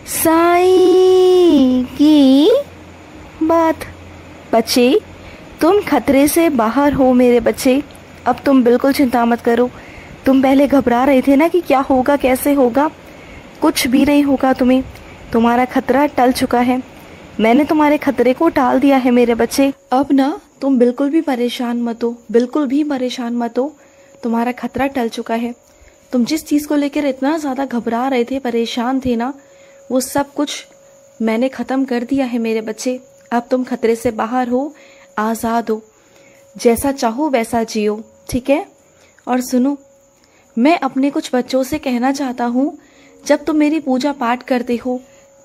साईं की बात। बच्चे, तुम खतरे से बाहर हो मेरे बच्चे। अब तुम बिल्कुल चिंता मत करो। तुम पहले घबरा रहे थे ना कि क्या होगा, कैसे होगा। कुछ भी नहीं होगा तुम्हें। तुम्हारा खतरा टल चुका है। मैंने तुम्हारे खतरे को टाल दिया है मेरे बच्चे। अब ना तुम बिल्कुल भी परेशान मत हो, बिल्कुल भी परेशान मत हो। तुम्हारा खतरा टल चुका है। तुम जिस चीज़ को लेकर इतना ज़्यादा घबरा रहे थे, परेशान थे ना, वो सब कुछ मैंने ख़त्म कर दिया है मेरे बच्चे। अब तुम खतरे से बाहर हो, आज़ाद हो, जैसा चाहो वैसा जियो, ठीक है। और सुनो, मैं अपने कुछ बच्चों से कहना चाहता हूँ, जब तुम मेरी पूजा पाठ करते हो,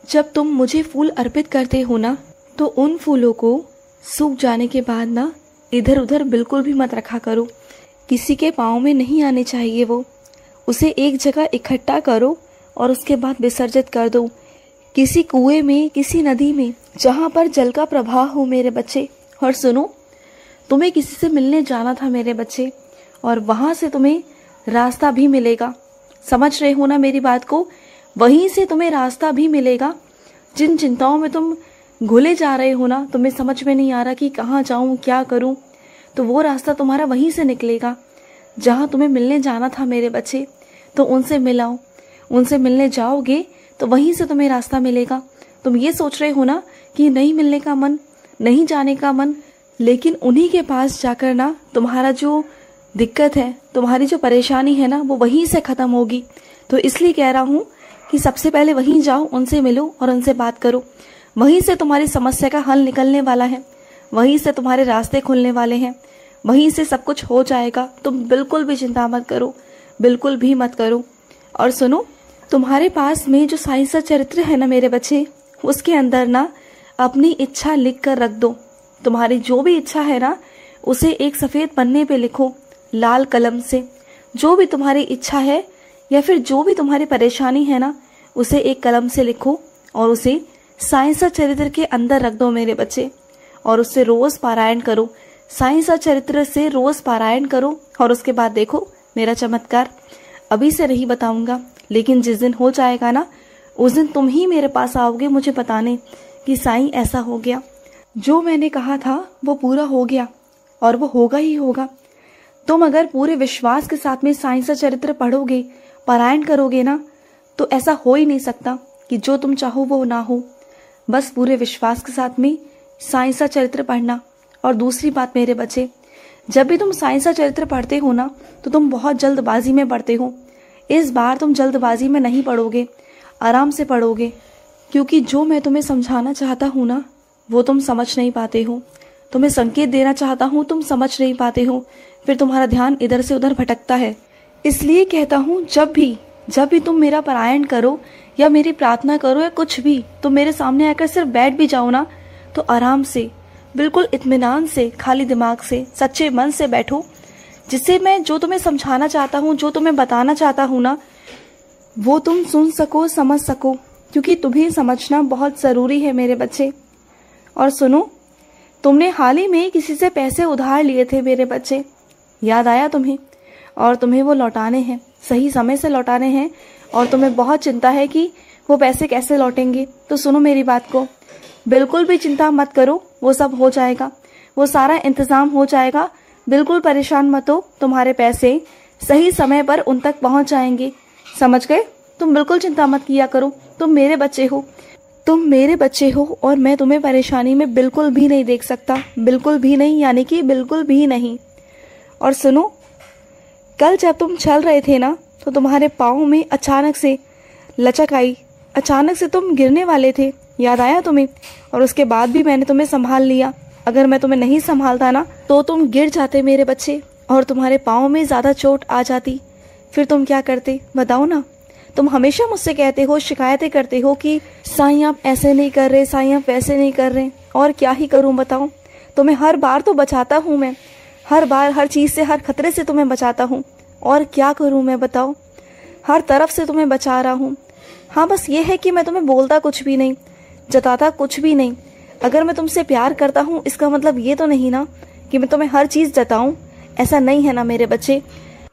जब तुम मुझे फूल अर्पित करते हो ना, तो उन फूलों को सूख जाने के बाद ना इधर उधर बिल्कुल भी मत रखा करो। किसी के पाँव में नहीं आने चाहिए वो। उसे एक जगह इकट्ठा करो और उसके बाद विसर्जित कर दो, किसी कुएं में, किसी नदी में, जहाँ पर जल का प्रवाह हो मेरे बच्चे। और सुनो, तुम्हें किसी से मिलने जाना था मेरे बच्चे, और वहाँ से तुम्हें रास्ता भी मिलेगा। समझ रहे हो ना मेरी बात को? वहीं से तुम्हें रास्ता भी मिलेगा। जिन चिंताओं में तुम घुले जा रहे हो ना, तुम्हें समझ में नहीं आ रहा कि कहाँ जाऊँ, क्या करूँ, तो वो रास्ता तुम्हारा वहीं से निकलेगा जहाँ तुम्हें मिलने जाना था मेरे बच्चे। तो उनसे मिलाओ, उनसे मिलने जाओगे तो वहीं से तुम्हें रास्ता मिलेगा। तुम ये सोच रहे हो ना कि नहीं मिलने का मन, नहीं जाने का मन, लेकिन उन्हीं के पास जाकर ना तुम्हारा जो दिक्कत है, तुम्हारी जो परेशानी है ना, वो वहीं से ख़त्म होगी। तो इसलिए कह रहा हूँ कि सबसे पहले वहीं जाओ, उनसे मिलो और उनसे बात करो। वहीं से तुम्हारी समस्या का हल निकलने वाला है, वहीं से तुम्हारे रास्ते खुलने वाले हैं, वहीं से सब कुछ हो जाएगा। तुम बिल्कुल भी चिंता मत करो, बिल्कुल भी मत करो। और सुनो, तुम्हारे पास में जो साईं सा चरित्र है ना मेरे बच्चे, उसके अंदर ना अपनी इच्छा लिख कर रख दो। तुम्हारी जो भी इच्छा है ना, उसे एक सफ़ेद पन्ने पे लिखो लाल कलम से। जो भी तुम्हारी इच्छा है या फिर जो भी तुम्हारी परेशानी है ना, उसे एक कलम से लिखो और उसे साईं सा चरित्र के अंदर रख दो मेरे बच्चे, और उससे रोज़ पारायण करो। साईं सा चरित्र से रोज़ पारायण करो और उसके बाद देखो मेरा चमत्कार। अभी से नहीं बताऊंगा, लेकिन जिस दिन हो जाएगा ना, उस दिन तुम ही मेरे पास आओगे मुझे बताने कि साईं ऐसा हो गया। जो मैंने कहा था वो पूरा हो गया, और वो होगा ही होगा। तुम अगर पूरे विश्वास के साथ में साईं सा चरित्र पढ़ोगे, पारायण करोगे ना, तो ऐसा हो ही नहीं सकता कि जो तुम चाहो वो ना हो। बस पूरे विश्वास के साथ में साईं सा चरित्र पढ़ना। और दूसरी बात मेरे बच्चे, जब भी तुम साईं सा चरित्र पढ़ते हो ना, तो तुम बहुत जल्दबाजी में पढ़ते हो। इस बार तुम जल्दबाजी में नहीं पढ़ोगे, आराम से पढ़ोगे, क्योंकि जो मैं तुम्हें समझाना चाहता हूँ ना, वो तुम समझ नहीं पाते हो। तुम्हें संकेत देना चाहता हूँ, तुम समझ नहीं पाते हो, फिर तुम्हारा ध्यान इधर से उधर भटकता है। इसलिए कहता हूँ, जब भी तुम मेरा पारायण करो या मेरी प्रार्थना करो या कुछ भी, तुम मेरे सामने आकर सिर्फ बैठ भी जाओ ना, तो आराम से, बिल्कुल इत्मीनान से, खाली दिमाग से, सच्चे मन से बैठो, जिससे मैं जो तुम्हें समझाना चाहता हूँ, जो तुम्हें बताना चाहता हूँ ना, वो तुम सुन सको, समझ सको, क्योंकि तुम्हें समझना बहुत ज़रूरी है मेरे बच्चे। और सुनो, तुमने हाल ही में किसी से पैसे उधार लिए थे मेरे बच्चे, याद आया तुम्हें? और तुम्हें वो लौटाने हैं, सही समय से लौटाने हैं, और तुम्हें बहुत चिंता है कि वो पैसे कैसे लौटेंगे। तो सुनो मेरी बात को, बिल्कुल भी चिंता मत करो, वो सब हो जाएगा, वो सारा इंतज़ाम हो जाएगा। बिल्कुल परेशान मत हो, तुम्हारे पैसे सही समय पर उन तक पहुंच जाएंगे, समझ गए? तुम बिल्कुल चिंता मत किया करो, तुम मेरे बच्चे हो, तुम मेरे बच्चे हो, और मैं तुम्हें परेशानी में बिल्कुल भी नहीं देख सकता, बिल्कुल भी नहीं, यानी कि बिल्कुल भी नहीं। और सुनो, कल जब तुम चल रहे थे ना, तो तुम्हारे पाँव में अचानक से लचक आई, अचानक से तुम गिरने वाले थे, याद आया तुम्हें? और उसके बाद भी मैंने तुम्हें संभाल लिया। अगर मैं तुम्हें नहीं संभालता ना, तो तुम गिर जाते मेरे बच्चे, और तुम्हारे पाँव में ज़्यादा चोट आ जाती। फिर तुम क्या करते बताओ ना? तुम हमेशा मुझसे कहते हो, शिकायतें करते हो कि साईं आप ऐसे नहीं कर रहे, साईं आप वैसे नहीं कर रहे। और क्या ही करूं बताओ? तुम्हें हर बार तो बचाता हूं मैं, हर बार हर चीज़ से, हर खतरे से तुम्हें बचाता हूं। और क्या करूं मैं बताओ? हर तरफ से तुम्हें बचा रहा हूं। हाँ, बस ये है कि मैं तुम्हें बोलता कुछ भी नहीं, जताता कुछ भी नहीं। अगर मैं तुमसे प्यार करता हूँ, इसका मतलब ये तो नहीं ना कि मैं तुम्हें हर चीज़ जताऊँ। ऐसा नहीं है ना मेरे बच्चे,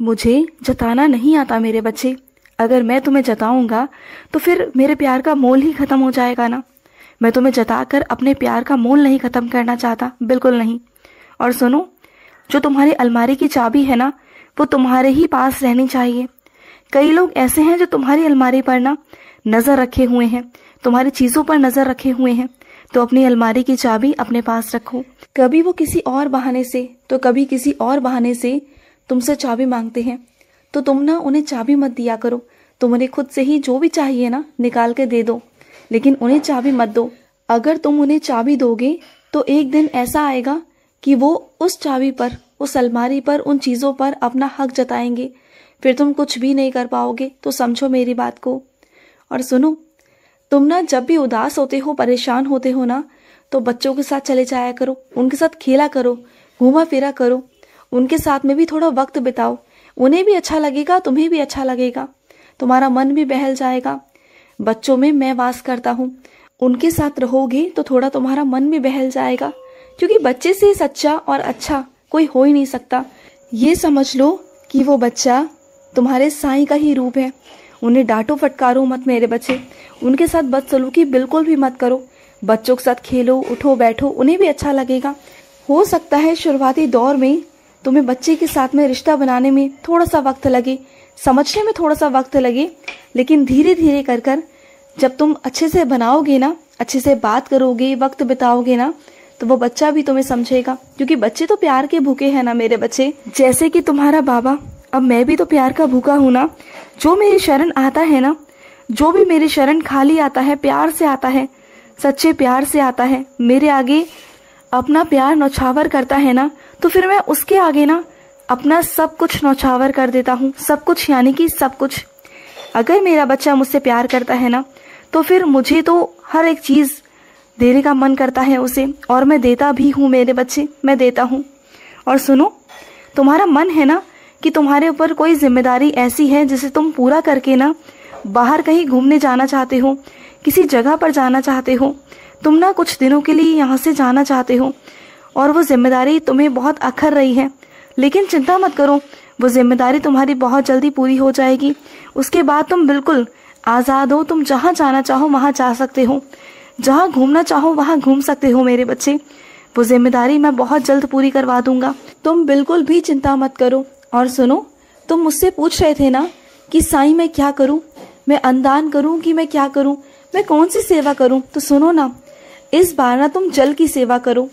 मुझे जताना नहीं आता मेरे बच्चे। अगर मैं तुम्हें जताऊंगा तो फिर मेरे प्यार का मोल ही खत्म हो जाएगा ना। मैं तुम्हें जताकर अपने प्यार का मोल नहीं खत्म करना चाहता, बिल्कुल नहीं। और सुनो, जो तुम्हारी अलमारी की चाबी है ना, वो तुम्हारे ही पास रहनी चाहिए। कई लोग ऐसे हैं जो तुम्हारी अलमारी पर ना नजर रखे हुए हैं, तुम्हारी चीजों पर नजर रखे हुए हैं। तो अपनी अलमारी की चाबी अपने पास रखो। कभी वो किसी और बहाने से तो कभी किसी और बहाने से तुमसे चाबी मांगते हैं, तो तुम ना उन्हें चाबी मत दिया करो। तुम उन्हें खुद से ही जो भी चाहिए ना निकाल के दे दो, लेकिन उन्हें चाबी मत दो। अगर तुम उन्हें चाबी दोगे तो एक दिन ऐसा आएगा कि वो उस चाबी पर, उस अलमारी पर, उन चीजों पर अपना हक जताएंगे। फिर तुम कुछ भी नहीं कर पाओगे। तो समझो मेरी बात को। और सुनो, तुम ना जब भी उदास होते हो, परेशान होते हो ना, तो बच्चों के साथ चले जाया करो, उनके साथ खेला करो, घूमा फिरा करो, उनके साथ में भी थोड़ा वक्त बिताओ। उन्हें भी अच्छा लगेगा, तुम्हें भी अच्छा लगेगा, तुम्हारा मन भी बहल जाएगा। बच्चों में मैं वास करता हूँ, उनके साथ रहोगे तो थोड़ा तुम्हारा मन भी बहल जाएगा, क्योंकि बच्चे से सच्चा और अच्छा कोई हो ही नहीं सकता। ये समझ लो कि वो बच्चा तुम्हारे साईं का ही रूप है। उन्हें डांटो फटकारो मत मेरे बच्चे, उनके साथ बदसलूकी बिल्कुल भी मत करो। बच्चों के साथ खेलो, उठो बैठो, उन्हें भी अच्छा लगेगा। हो सकता है शुरुआती दौर में तुम्हें बच्चे के साथ में रिश्ता बनाने में थोड़ा सा वक्त लगे, समझने में थोड़ा सा वक्त लगे, लेकिन धीरे धीरे कर कर जब तुम अच्छे से बनाओगे ना, अच्छे से बात करोगे, वक्त बिताओगे ना, तो वो बच्चा भी तुम्हें समझेगा। क्योंकि बच्चे तो प्यार के भूखे हैं ना मेरे बच्चे। जैसे कि तुम्हारा बाबा, अब मैं भी तो प्यार का भूखा हूँ ना। जो मेरी शरण आता है ना, जो भी मेरी शरण खाली आता है, प्यार से आता है, सच्चे प्यार से आता है, मेरे आगे अपना प्यार नौछावर करता है ना, तो फिर मैं उसके आगे ना अपना सब कुछ नौछावर कर देता हूँ। सब कुछ यानी कि सब कुछ। अगर मेरा बच्चा मुझसे प्यार करता है ना, तो फिर मुझे तो हर एक चीज देने का मन करता है उसे, और मैं देता भी हूँ मेरे बच्चे, मैं देता हूँ। और सुनो, तुम्हारा मन है ना कि तुम्हारे ऊपर कोई जिम्मेदारी ऐसी है जिसे तुम पूरा करके ना बाहर कहीं घूमने जाना चाहते हो, किसी जगह पर जाना चाहते हो, तुम ना कुछ दिनों के लिए यहाँ से जाना चाहते हो, और वो जिम्मेदारी तुम्हें बहुत अखर रही है। लेकिन चिंता मत करो, वो जिम्मेदारी तुम्हारी बहुत जल्दी पूरी हो जाएगी। उसके बाद तुम बिल्कुल आज़ाद हो, तुम जहाँ जाना चाहो वहाँ जा सकते हो, जहाँ घूमना चाहो वहाँ घूम सकते हो मेरे बच्चे। वो जिम्मेदारी मैं बहुत जल्द पूरी करवा दूंगा, तुम बिल्कुल भी चिंता मत करो। और सुनो, तुम मुझसे पूछ रहे थे ना कि साईं मैं क्या करूं, मैं अन्नदान करूं कि मैं क्या करूं, मैं कौन सी सेवा करूं। तो सुनो ना, इस बार ना तुम जल की सेवा करो।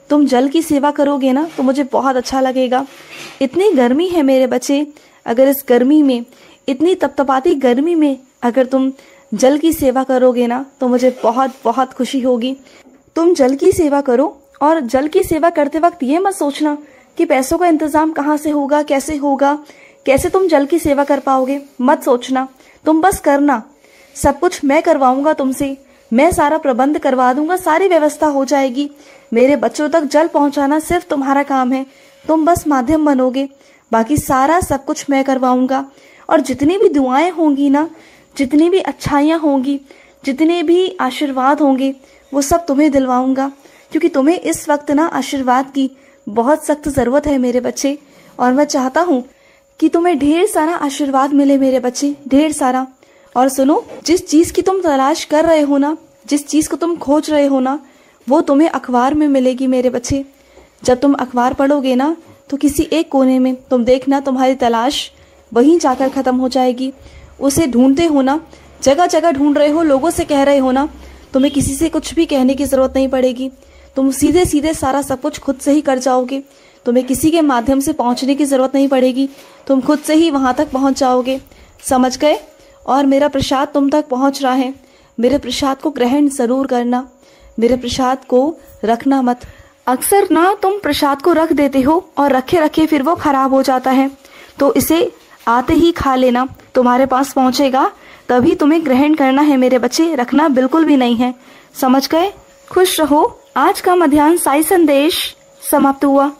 तुम जल की सेवा करोगे ना तो मुझे बहुत अच्छा लगेगा। इतनी गर्मी है मेरे बच्चे, अगर इस गर्मी में, इतनी तपतपाती गर्मी में अगर तुम जल की सेवा करोगे ना तो मुझे बहुत बहुत खुशी होगी। तुम जल की सेवा करो, और जल की सेवा करते वक्त ये मत सोचना कि पैसों का इंतजाम कहाँ से होगा, कैसे होगा, कैसे तुम जल की सेवा कर पाओगे, मत सोचना। तुम बस करना, सब कुछ मैं करवाऊंगा तुमसे, मैं सारा प्रबंध करवा दूंगा, सारी व्यवस्था हो जाएगी। मेरे बच्चों तक जल पहुंचाना सिर्फ तुम्हारा काम है, तुम बस माध्यम बनोगे, बाकी सारा सब कुछ मैं करवाऊंगा। और जितनी भी दुआएं होंगी ना, जितनी भी अच्छाइयाँ होंगी, जितने भी आशीर्वाद होंगे, वो सब तुम्हें दिलवाऊंगा, क्योंकि तुम्हें इस वक्त ना आशीर्वाद की बहुत सख्त जरूरत है मेरे बच्चे। और मैं चाहता हूँ कि तुम्हें ढेर सारा आशीर्वाद मिले मेरे बच्चे, ढेर सारा। और सुनो, जिस चीज की तुम तलाश कर रहे हो ना, जिस चीज को तुम खोज रहे हो ना, वो तुम्हें अखबार में मिलेगी मेरे बच्चे। जब तुम अखबार पढ़ोगे ना तो किसी एक कोने में तुम देखना तुम्हारी तलाश वहीं जाकर खत्म हो जाएगी। उसे ढूंढते हो ना, जगह जगह ढूंढ रहे हो, लोगों से कह रहे हो ना, तुम्हें किसी से कुछ भी कहने की जरूरत नहीं पड़ेगी। तुम सीधे सीधे सारा सब कुछ खुद से ही कर जाओगे, तुम्हें किसी के माध्यम से पहुंचने की जरूरत नहीं पड़ेगी, तुम खुद से ही वहां तक पहुंच जाओगे। समझ गए? और मेरा प्रसाद तुम तक पहुंच रहा है, मेरे प्रसाद को ग्रहण जरूर करना, मेरे प्रसाद को रखना मत। अक्सर ना तुम प्रसाद को रख देते हो और रखे रखे फिर वो खराब हो जाता है, तो इसे आते ही खा लेना, तुम्हारे पास पहुंचेगा तभी तुम्हें ग्रहण करना है मेरे बच्चे, रखना बिल्कुल भी नहीं है। समझ गए? खुश रहो। आज का मध्याह्न साई संदेश समाप्त हुआ।